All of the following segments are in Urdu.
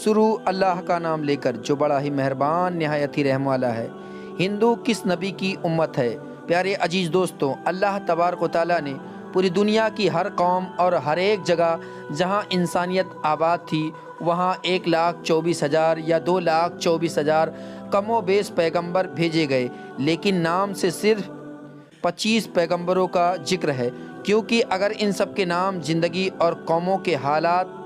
شروع اللہ کا نام لے کر جو بڑا ہی مہربان نہایت ہی رحم والا ہے۔ ہندو کس نبی کی امت ہے؟ پیارے عزیز دوستوں، اللہ تبارک و تعالیٰ نے پوری دنیا کی ہر قوم اور ہر ایک جگہ جہاں انسانیت آباد تھی وہاں 1,24,000 یا 2,24,000 کم و بیش پیغمبر بھیجے گئے، لیکن نام سے صرف 25 پیغمبروں کا ذکر ہے، کیونکہ اگر ان سب کے نام، زندگی اور قوموں کے حالات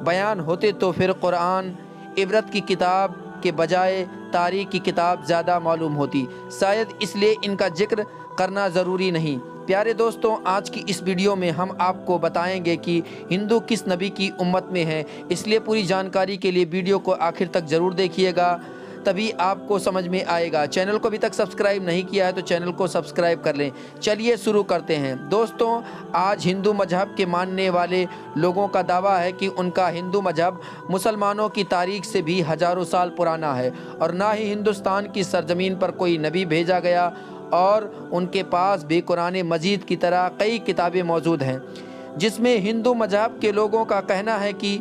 بیان ہوتے تو پھر قرآن عبرت کی کتاب کے بجائے تاریخ کی کتاب زیادہ معلوم ہوتی، شاید اس لیے ان کا ذکر کرنا ضروری نہیں۔ پیارے دوستوں، آج کی اس ویڈیو میں ہم آپ کو بتائیں گے کہ ہندو کس نبی کی امت میں ہیں، اس لیے پوری جانکاری کے لیے ویڈیو کو آخر تک ضرور دیکھیے گا، تبھی آپ کو سمجھ میں آئے گا۔ چینل کو ابھی تک سبسکرائب نہیں کیا ہے تو چینل کو سبسکرائب کر لیں۔ چلیے شروع کرتے ہیں۔ دوستوں، آج ہندو مذہب کے ماننے والے لوگوں کا دعویٰ ہے کہ ان کا ہندو مذہب مسلمانوں کی تاریخ سے بھی ہزاروں سال پرانا ہے، اور نہ ہی ہندوستان کی سرزمین پر کوئی نبی بھیجا گیا، اور ان کے پاس بھی قرآن مجید کی طرح کئی کتابیں موجود ہیں جس میں ہندو مذہب کے لوگوں کا کہنا ہے کہ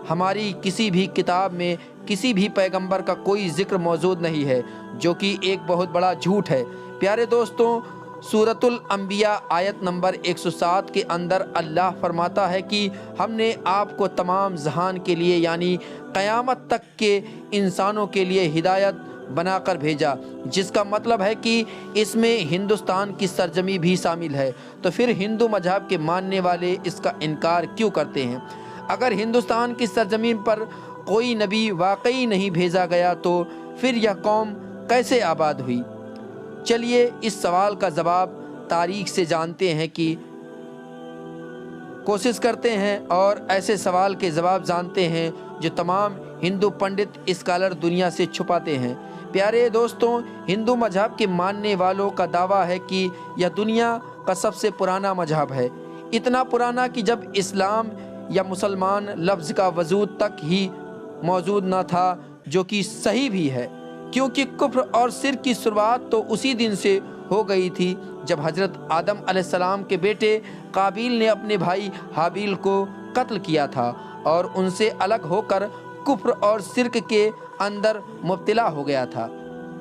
ہماری کسی بھی کتاب میں کسی بھی پیغمبر کا کوئی ذکر موجود نہیں ہے، جو کہ ایک بہت بڑا جھوٹ ہے۔ پیارے دوستوں، سورۃ الانبیاء آیت نمبر 107 کے اندر اللہ فرماتا ہے کہ ہم نے آپ کو تمام جہان کے لیے یعنی قیامت تک کے انسانوں کے لیے ہدایت بنا کر بھیجا، جس کا مطلب ہے کہ اس میں ہندوستان کی سرزمین بھی شامل ہے۔ تو پھر ہندو مذہب کے ماننے والے اس کا انکار کیوں کرتے ہیں؟ اگر ہندوستان کی سرزمین پر کوئی نبی واقعی نہیں بھیجا گیا تو پھر یہ قوم کیسے آباد ہوئی؟ چلیے اس سوال کا جواب تاریخ سے جانتے ہیں کہ کوشش کرتے ہیں اور ایسے سوال کے جواب جانتے ہیں جو تمام ہندو پنڈت اسکالر دنیا سے چھپاتے ہیں۔ پیارے دوستوں، ہندو مذہب کے ماننے والوں کا دعویٰ ہے کہ یہ دنیا کا سب سے پرانا مذہب ہے، اتنا پرانا کہ جب اسلام یا مسلمان لفظ کا وجود تک ہی موجود نہ تھا، جو کہ صحیح بھی ہے، کیونکہ کفر اور شرک کی شروعات تو اسی دن سے ہو گئی تھی جب حضرت آدم علیہ السلام کے بیٹے قابیل نے اپنے بھائی حابیل کو قتل کیا تھا اور ان سے الگ ہو کر کفر اور شرک کے اندر مبتلا ہو گیا تھا۔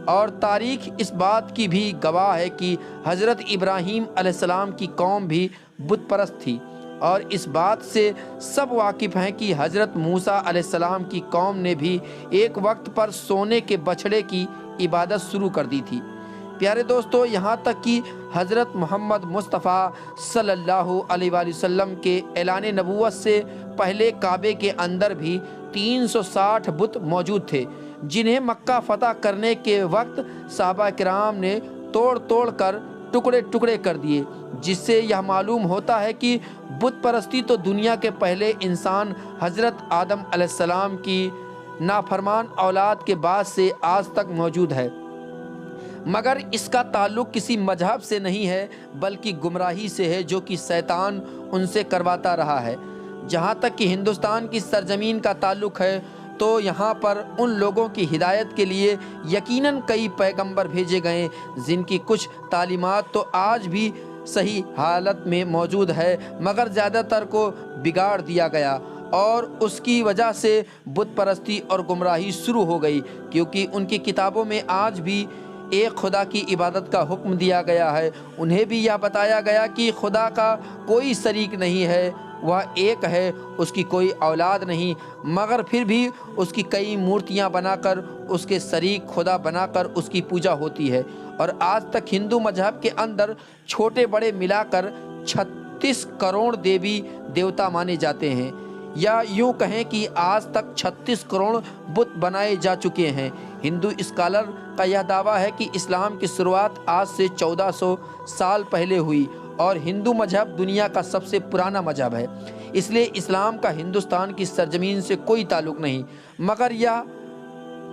اور تاریخ اس بات کی بھی گواہ ہے کہ حضرت ابراہیم علیہ السلام کی قوم بھی بت پرست تھی، اور اس بات سے سب واقف ہیں کہ حضرت موسیٰ علیہ السلام کی قوم نے بھی ایک وقت پر سونے کے بچھڑے کی عبادت شروع کر دی تھی۔ پیارے دوستو، یہاں تک کہ حضرت محمد مصطفیٰ صلی اللہ علیہ وآلہ وسلم کے اعلان نبوت سے پہلے کعبے کے اندر بھی 360 بت موجود تھے، جنہیں مکہ فتح کرنے کے وقت صحابہ کرام نے توڑ توڑ کر ٹکڑے ٹکڑے کر دیے، جس سے یہ معلوم ہوتا ہے کہ بت پرستی تو دنیا کے پہلے انسان حضرت آدم علیہ السلام کی نافرمان اولاد کے بعد سے آج تک موجود ہے، مگر اس کا تعلق کسی مذہب سے نہیں ہے بلکہ گمراہی سے ہے جو کہ شیطان ان سے کرواتا رہا ہے۔ جہاں تک کہ ہندوستان کی سرزمین کا تعلق ہے تو یہاں پر ان لوگوں کی ہدایت کے لیے یقیناً کئی پیغمبر بھیجے گئے، جن کی کچھ تعلیمات تو آج بھی صحیح حالت میں موجود ہے، مگر زیادہ تر کو بگاڑ دیا گیا، اور اس کی وجہ سے بت پرستی اور گمراہی شروع ہو گئی، کیونکہ ان کی کتابوں میں آج بھی ایک خدا کی عبادت کا حکم دیا گیا ہے۔ انہیں بھی یہ بتایا گیا کہ خدا کا کوئی شریک نہیں ہے، وہ ایک ہے، اس کی کوئی اولاد نہیں، مگر پھر بھی اس کی کئی مورتیاں بنا کر اس کے شریک خدا بنا کر اس کی پوجا ہوتی ہے۔ اور آج تک ہندو مذہب کے اندر چھوٹے بڑے ملا کر 36 کروڑ دیوی دیوتا مانے جاتے ہیں، یا یوں کہیں کہ آج تک 36 کروڑ بت بنائے جا چکے ہیں۔ ہندو اسکالر کا یہ دعویٰ ہے کہ اسلام کی شروعات آج سے 1400 سال پہلے ہوئی، اور ہندو مذہب دنیا کا سب سے پرانا مذہب ہے، اس لیے اسلام کا ہندوستان کی سرزمین سے کوئی تعلق نہیں۔ مگر یہ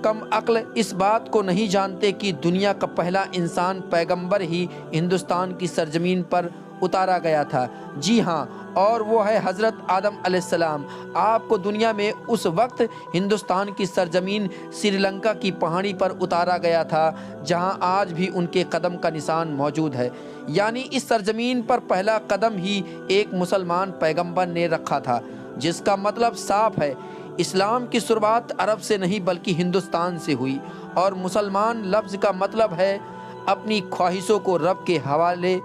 کم عقل اس بات کو نہیں جانتے کہ دنیا کا پہلا انسان پیغمبر ہی ہندوستان کی سرزمین پر اتارا گیا تھا۔ جی ہاں، اور وہ ہے حضرت آدم علیہ السلام۔ آپ کو دنیا میں اس وقت ہندوستان کی سرزمین سری لنکا کی پہاڑی پر اتارا گیا تھا، جہاں آج بھی ان کے قدم کا نشان موجود ہے، یعنی اس سرزمین پر پہلا قدم ہی ایک مسلمان پیغمبر نے رکھا تھا، جس کا مطلب صاف ہے اسلام کی شروعات عرب سے نہیں بلکہ ہندوستان سے ہوئی، اور مسلمان لفظ کا مطلب ہے اپنی خواہشوں کو رب کے حوالے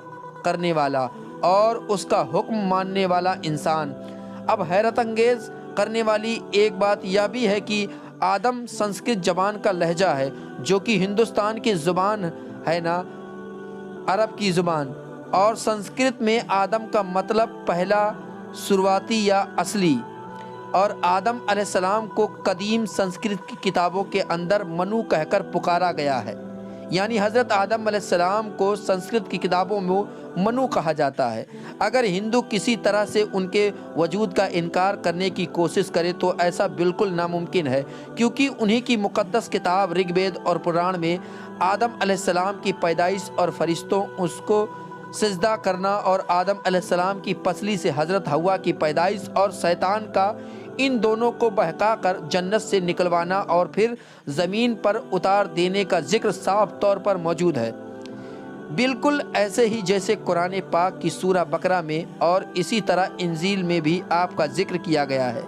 کرنے والا اور اس کا حکم ماننے والا انسان۔ اب حیرت انگیز کرنے والی ایک بات یہ بھی ہے کہ آدم سنسکرت زبان کا لہجہ ہے، جو کہ ہندوستان کی زبان ہے نہ عرب کی زبان، اور سنسکرت میں آدم کا مطلب پہلا، شروعاتی یا اصلی، اور آدم علیہ السلام کو قدیم سنسکرت کی کتابوں کے اندر منو کہہ کر پکارا گیا ہے، یعنی حضرت آدم علیہ السلام کو سنسکرت کی کتابوں میں منو کہا جاتا ہے۔ اگر ہندو کسی طرح سے ان کے وجود کا انکار کرنے کی کوشش کرے تو ایسا بالکل ناممکن ہے، کیونکہ انہی کی مقدس کتاب رگ وید اور پران میں آدم علیہ السلام کی پیدائش اور فرشتوں اس کو سجدہ کرنا، اور آدم علیہ السلام کی پسلی سے حضرت حوا کی پیدائش اور شیطان کا ان دونوں کو بہکا کر جنت سے نکلوانا اور پھر زمین پر اتار دینے کا ذکر صاف طور پر موجود ہے، بالکل ایسے ہی جیسے قرآن پاک کی سورہ بقرہ میں اور اسی طرح انجیل میں بھی آپ کا ذکر کیا گیا ہے۔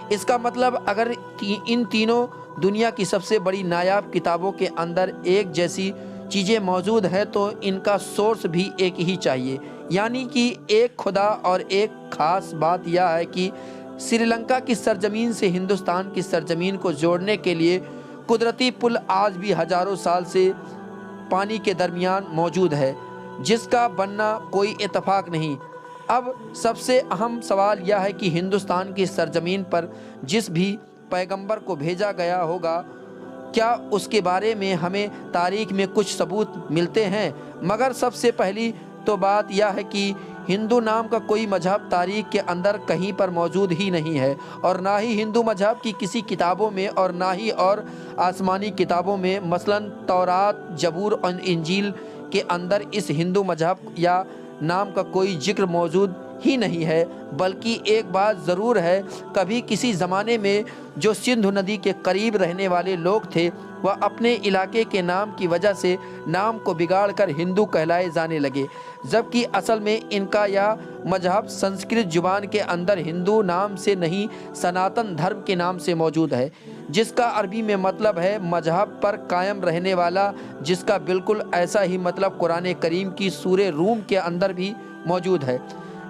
اس کا مطلب اگر ان تینوں دنیا کی سب سے بڑی نایاب کتابوں کے اندر ایک جیسی چیزیں موجود ہیں تو ان کا سورس بھی ایک ہی چاہیے، یعنی کہ ایک خدا۔ اور ایک خاص بات یہ ہے کہ سری لنکا کی سرزمین سے ہندوستان کی سرزمین کو جوڑنے کے لیے قدرتی پل آج بھی ہزاروں سال سے پانی کے درمیان موجود ہے، جس کا بننا کوئی اتفاق نہیں۔ اب سب سے اہم سوال یہ ہے کہ ہندوستان کی سرزمین پر جس بھی پیغمبر کو بھیجا گیا ہوگا، کیا اس کے بارے میں ہمیں تاریخ میں کچھ ثبوت ملتے ہیں؟ مگر سب سے پہلی تو بات یہ ہے کہ ہندو نام کا کوئی مذہب تاریخ کے اندر کہیں پر موجود ہی نہیں ہے، اور نہ ہی ہندو مذہب کی کسی کتابوں میں، اور نہ ہی اور آسمانی کتابوں میں، مثلاً تورات، زبور اور انجیل کے اندر اس ہندو مذہب یا نام کا کوئی ذکر موجود ہی نہیں ہے۔ بلکہ ایک بات ضرور ہے، کبھی کسی زمانے میں جو سندھ ندی کے قریب رہنے والے لوگ تھے وہ اپنے علاقے کے نام کی وجہ سے نام کو بگاڑ کر ہندو کہلائے جانے لگے، جبکہ اصل میں ان کا یہ مذہب سنسکرت زبان کے اندر ہندو نام سے نہیں سناتن دھرم کے نام سے موجود ہے، جس کا عربی میں مطلب ہے مذہب پر قائم رہنے والا، جس کا بالکل ایسا ہی مطلب قرآن کریم کی سورہ روم کے اندر بھی موجود ہے،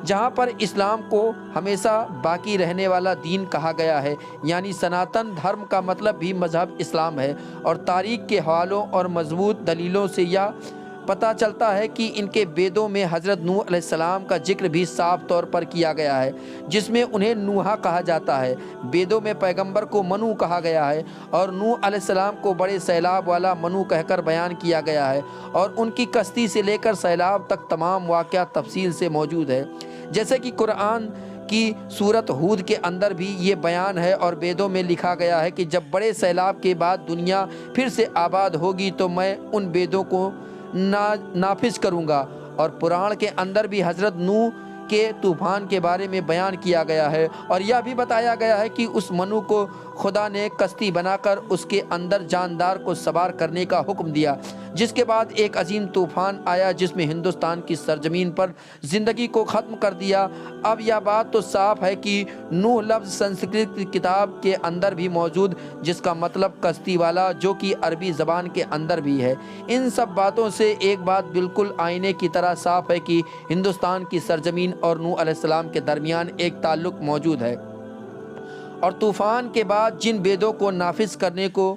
جہاں پر اسلام کو ہمیشہ باقی رہنے والا دین کہا گیا ہے، یعنی سناتن دھرم کا مطلب بھی مذہب اسلام ہے۔ اور تاریخ کے حوالوں اور مضبوط دلیلوں سے یہ پتہ چلتا ہے کہ ان کے ویدوں میں حضرت نوح علیہ السلام کا ذکر بھی صاف طور پر کیا گیا ہے، جس میں انہیں نوحہ کہا جاتا ہے۔ ویدوں میں پیغمبر کو منو کہا گیا ہے، اور نوح علیہ السلام کو بڑے سیلاب والا منو کہہ کر بیان کیا گیا ہے، اور ان کی کشتی سے لے کر سیلاب تک تمام واقعات تفصیل سے موجود ہے، جیسے کہ قرآن کی سورت ہود کے اندر بھی یہ بیان ہے، اور ویدوں میں لکھا گیا ہے کہ جب بڑے سیلاب کے بعد دنیا پھر سے آباد ہوگی تو میں ان ویدوں کو نافذ کروں گا۔ اور پران کے اندر بھی حضرت نوح کے طوفان کے بارے میں بیان کیا گیا ہے، اور یہ بھی بتایا گیا ہے کہ اس منو کو خدا نے کشتی بنا کر اس کے اندر جاندار کو سوار کرنے کا حکم دیا، جس کے بعد ایک عظیم طوفان آیا جس میں ہندوستان کی سرزمین پر زندگی کو ختم کر دیا۔ اب یہ بات تو صاف ہے کہ نوح لفظ سنسکرت کی کتاب کے اندر بھی موجود، جس کا مطلب کشتی والا، جو کہ عربی زبان کے اندر بھی ہے۔ ان سب باتوں سے ایک بات بالکل آئینے کی طرح صاف ہے کہ ہندوستان کی سرزمین اور نوح علیہ السلام کے درمیان ایک تعلق موجود ہے، اور طوفان کے بعد جن ویدوں کو نافذ کرنے کو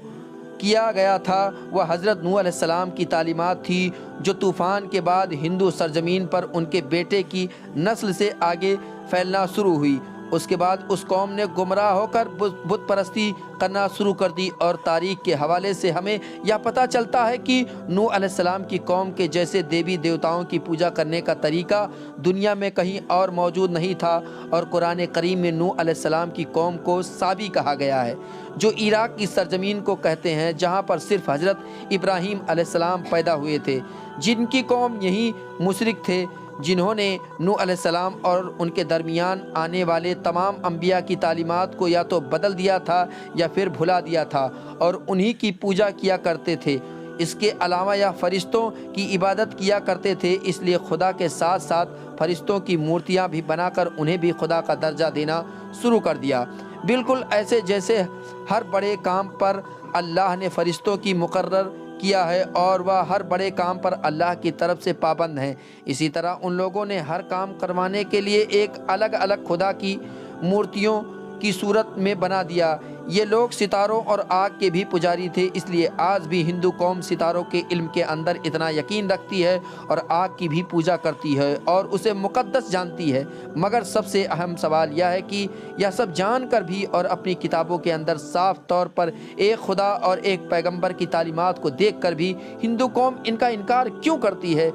کیا گیا تھا وہ حضرت نوح علیہ السلام کی تعلیمات تھی، جو طوفان کے بعد ہندو سرزمین پر ان کے بیٹے کی نسل سے آگے پھیلنا شروع ہوئی۔ اس کے بعد اس قوم نے گمراہ ہو کر بت پرستی کرنا شروع کر دی، اور تاریخ کے حوالے سے ہمیں یہ پتہ چلتا ہے کہ نوح علیہ السلام کی قوم کے جیسے دیوی دیوتاؤں کی پوجا کرنے کا طریقہ دنیا میں کہیں اور موجود نہیں تھا۔ اور قرآن کریم میں نوح علیہ السلام کی قوم کو سابی کہا گیا ہے، جو عراق کی سرزمین کو کہتے ہیں، جہاں پر صرف حضرت ابراہیم علیہ السلام پیدا ہوئے تھے، جن کی قوم یہی مشرک تھے، جنہوں نے نوح علیہ السلام اور ان کے درمیان آنے والے تمام انبیاء کی تعلیمات کو یا تو بدل دیا تھا یا پھر بھلا دیا تھا، اور انہی کی پوجا کیا کرتے تھے۔ اس کے علاوہ یا فرشتوں کی عبادت کیا کرتے تھے، اس لیے خدا کے ساتھ ساتھ فرشتوں کی مورتیاں بھی بنا کر انہیں بھی خدا کا درجہ دینا شروع کر دیا۔ بالکل ایسے جیسے ہر بڑے کام پر اللہ نے فرشتوں کی مقرر کیا ہے اور وہ ہر بڑے کام پر اللہ کی طرف سے پابند ہیں، اسی طرح ان لوگوں نے ہر کام کروانے کے لیے ایک الگ الگ خدا کی مورتیوں کی صورت میں بنا دیا۔ یہ لوگ ستاروں اور آگ کے بھی پجاری تھے، اس لیے آج بھی ہندو قوم ستاروں کے علم کے اندر اتنا یقین رکھتی ہے اور آگ کی بھی پوجا کرتی ہے اور اسے مقدس جانتی ہے۔ مگر سب سے اہم سوال یہ ہے کہ یہ سب جان کر بھی اور اپنی کتابوں کے اندر صاف طور پر ایک خدا اور ایک پیغمبر کی تعلیمات کو دیکھ کر بھی ہندو قوم ان کا انکار کیوں کرتی ہے؟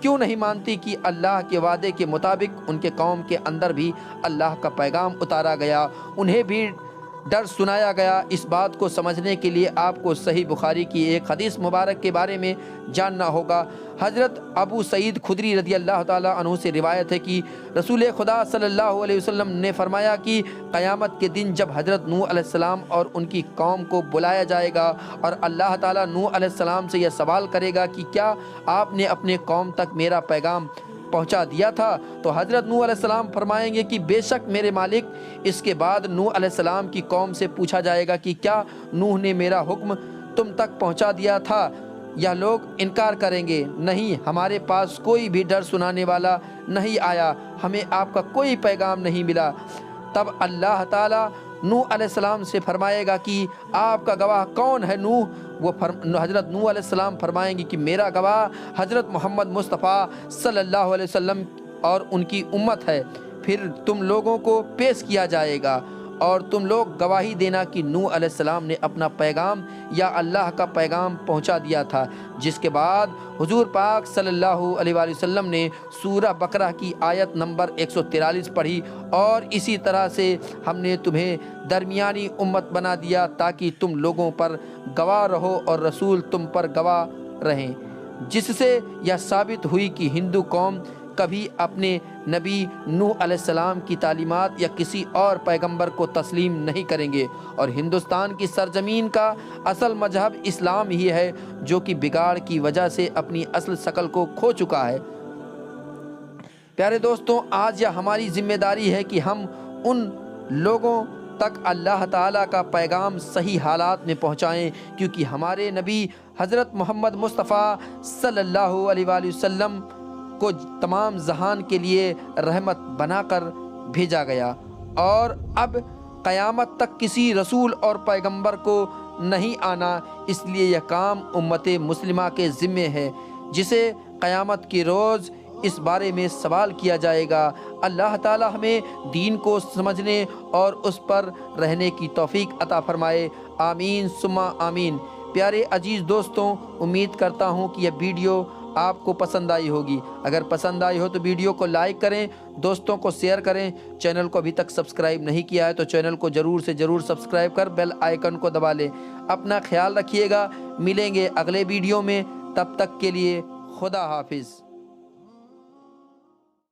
کیوں نہیں مانتی کہ اللہ کے وعدے کے مطابق ان کے قوم کے اندر بھی اللہ کا پیغام اتارا گیا، انہیں بھی ڈر سنایا گیا؟ اس بات کو سمجھنے کے لیے آپ کو صحیح بخاری کی ایک حدیث مبارک کے بارے میں جاننا ہوگا۔ حضرت ابو سعید خدری رضی اللہ تعالیٰ عنہ سے روایت ہے کہ رسول خدا صلی اللہ علیہ وسلم نے فرمایا کہ قیامت کے دن جب حضرت نوح علیہ السلام اور ان کی قوم کو بلایا جائے گا اور اللہ تعالیٰ نوح علیہ السلام سے یہ سوال کرے گا کہ کیا آپ نے اپنے قوم تک میرا پیغام پہنچا دیا تھا، تو حضرت نوح علیہ السلام فرمائیں گے کہ بے شک میرے مالک۔ اس کے بعد نوح علیہ السلام کی قوم سے پوچھا جائے گا کہ کیا نوح نے میرا حکم تم تک پہنچا دیا تھا؟ یہ لوگ انکار کریں گے، نہیں، ہمارے پاس کوئی بھی ڈر سنانے والا نہیں آیا، ہمیں آپ کا کوئی پیغام نہیں ملا۔ تب اللہ تعالیٰ نوح علیہ السلام سے فرمائے گا کہ آپ کا گواہ کون ہے نوح؟ حضرت نوح علیہ السلام فرمائیں گے کہ میرا گواہ حضرت محمد مصطفیٰ صلی اللہ علیہ وسلم اور ان کی امت ہے۔ پھر تم لوگوں کو پیش کیا جائے گا اور تم لوگ گواہی دینا کہ نوح علیہ السلام نے اپنا پیغام یا اللہ کا پیغام پہنچا دیا تھا۔ جس کے بعد حضور پاک صلی اللہ علیہ وآلہ وسلم نے سورہ بقرہ کی آیت نمبر 143 پڑھی، اور اسی طرح سے ہم نے تمہیں درمیانی امت بنا دیا تاکہ تم لوگوں پر گواہ رہو اور رسول تم پر گواہ رہیں، جس سے یہ ثابت ہوئی کہ ہندو قوم کبھی اپنے نبی نوح علیہ السلام کی تعلیمات یا کسی اور پیغمبر کو تسلیم نہیں کریں گے، اور ہندوستان کی سرزمین کا اصل مذہب اسلام ہی ہے جو کہ بگاڑ کی وجہ سے اپنی اصل شکل کو کھو چکا ہے۔ پیارے دوستوں، آج یہ ہماری ذمہ داری ہے کہ ہم ان لوگوں تک اللہ تعالیٰ کا پیغام صحیح حالات میں پہنچائیں، کیونکہ ہمارے نبی حضرت محمد مصطفیٰ صلی اللہ علیہ وآلہ وسلم کو تمام جہان کے لیے رحمت بنا کر بھیجا گیا، اور اب قیامت تک کسی رسول اور پیغمبر کو نہیں آنا، اس لیے یہ کام امت مسلمہ کے ذمے ہے، جسے قیامت کے روز اس بارے میں سوال کیا جائے گا۔ اللہ تعالی ہمیں دین کو سمجھنے اور اس پر رہنے کی توفیق عطا فرمائے، آمین ثم آمین۔ پیارے عزیز دوستوں، امید کرتا ہوں کہ یہ ویڈیو آپ کو پسند آئی ہوگی۔ اگر پسند آئی ہو تو ویڈیو کو لائک کریں، دوستوں کو شیئر کریں، چینل کو ابھی تک سبسکرائب نہیں کیا ہے تو چینل کو ضرور سے ضرور سبسکرائب کر بیل آئیکن کو دبا لیں۔ اپنا خیال رکھیے گا، ملیں گے اگلے ویڈیو میں، تب تک کے لیے خدا حافظ۔